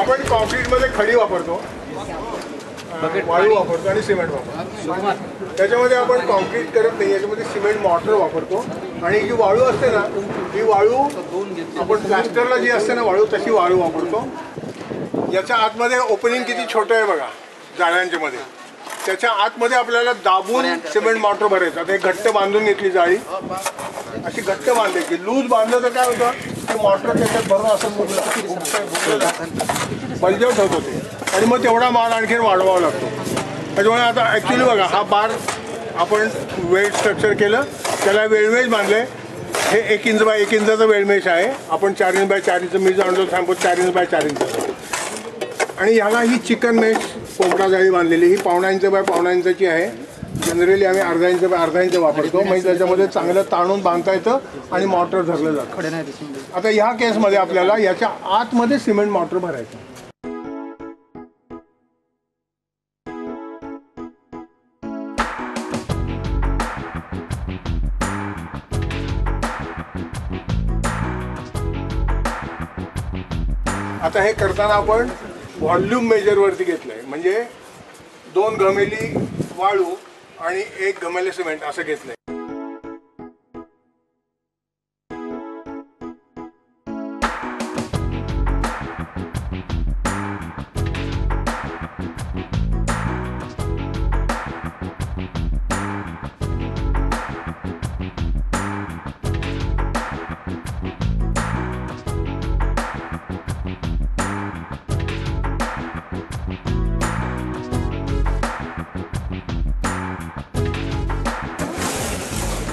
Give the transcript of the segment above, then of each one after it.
आपण कॉन्क्रीटमध्ये खडी वापरतो, वाळू वापरतो आणि सिमेंट वापरतो। त्याच्यामध्ये आपण कॉन्क्रीट करत नाही, याच्यामध्ये सिमेंट मॉर्टर वापरतो। आणि जी वाळू असते ना, ही वाळू आपण प्लास्टरला जी असते ना वाळू, तशी वाळू वापरतो। याच्या आतमध्ये ओपनिंग किती छोटं आहे बघा जाळ्यांच्या मध्ये, त्याच्या आतमध्ये आपल्याला दाबून सिमेंट मॉर्टर भरायचं। आता एक घट्ट बांधून घेतली जाळी, अशी घट्ट बांधायची। लूज बांधलं तर काय होतं, ते मॉर्टर त्याच्यात भरून असं बलजव ठेवत होते आणि मग तेवढा माल आणखीन वाढवावा लागतो। त्याच्यामुळे आता ॲक्च्युली बघा, हा बार आपण वेल्ड स्ट्रक्चर केलं, त्याला वेल्डमेश बांधले। हे 1 इंच बाय 1 इंचाचं वेल्डमेश आहे। आपण 4 इंच बाय 4 इंच मी जाणतो सांगतो, 4 इंच बाय 4 इंच। आणि ह्याला ही चिकन मेश पोपटा जाळी बांधलेली, ही 1.5 इंच बाय 1.5 इंचाची आहे। जनरली आम्ही अर्धा इंच बाय अर्धा इंच वापरतो, म्हणजे त्याच्यामध्ये चांगलं ताणून बांधता येतं आणि मॉर्टर धरलं जातं। आता ह्या केसमध्ये आपल्याला याच्या आतमध्ये सिमेंट मॉर्टर भरायचं। आता हे करताना आपण व्हॉल्यूम मेजरवरती घेतलंय, म्हणजे 2 घमेली वाळू आणि 1 घमेले सिमेंट असं घेतलंय।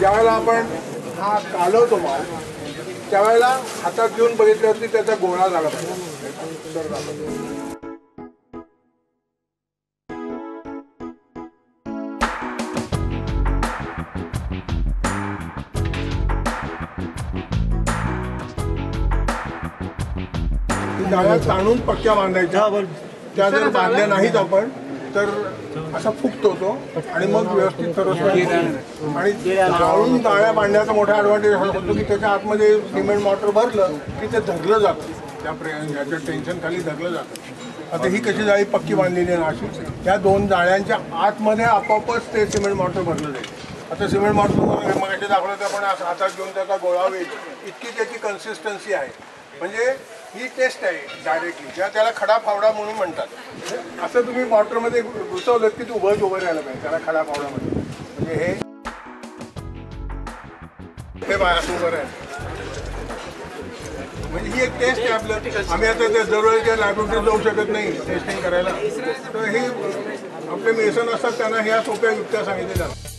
ज्यावेळेला आपण हा कालवतो माल, त्यावेळेला हातात घेऊन बघितल्यावरती त्याचा गोळा झाला पाहिजे। जाळ्या ताणून पक्क्या बांधायच्या, त्या जर बांधल्या नाहीत आपण तर असा फुगतो तो आणि मग व्यवस्थित सर्व आणि जाळून गाळ्या बांधण्याचा मोठा ॲडव्हान्टेज होतो की त्याच्या आतमध्ये सिमेंट मॉर्टर भरलं की ते धरलं जातं, त्या टेन्शन खाली धरलं जातं। आता ही कशी जाळी पक्की बांधलेली आहे अशी, त्या 2 जाळ्यांच्या आतमध्ये आपोआपच ते सिमेंट मॉर्टर भरलं जाईल। आता सिमेंट मॉर्टर मग दाखवलं तर आपण हातात घेऊन त्याचा गोळा होईल इतकी त्याची कन्सिस्टन्सी आहे। म्हणजे ही टेस्ट आहे डायरेक्टली, त्याला खडा फावडा म्हणून म्हणतात। असं तुम्ही मॉर्टरमध्ये घुसवलं की तू उभं राहायला पाहिजे त्याला खडा फावडामध्ये, म्हणजे हे बाय असं उभं राहायचं। म्हणजे ही एक टेस्ट आहे आपलं। आम्ही आता त्या जवळच्या लॅबोरेटरीत जाऊ शकत नाही टेस्टिंग करायला, तर हे आपले मेसन असतात त्यांना ह्या सोप्या युक्त्या सांगितल्या जातात।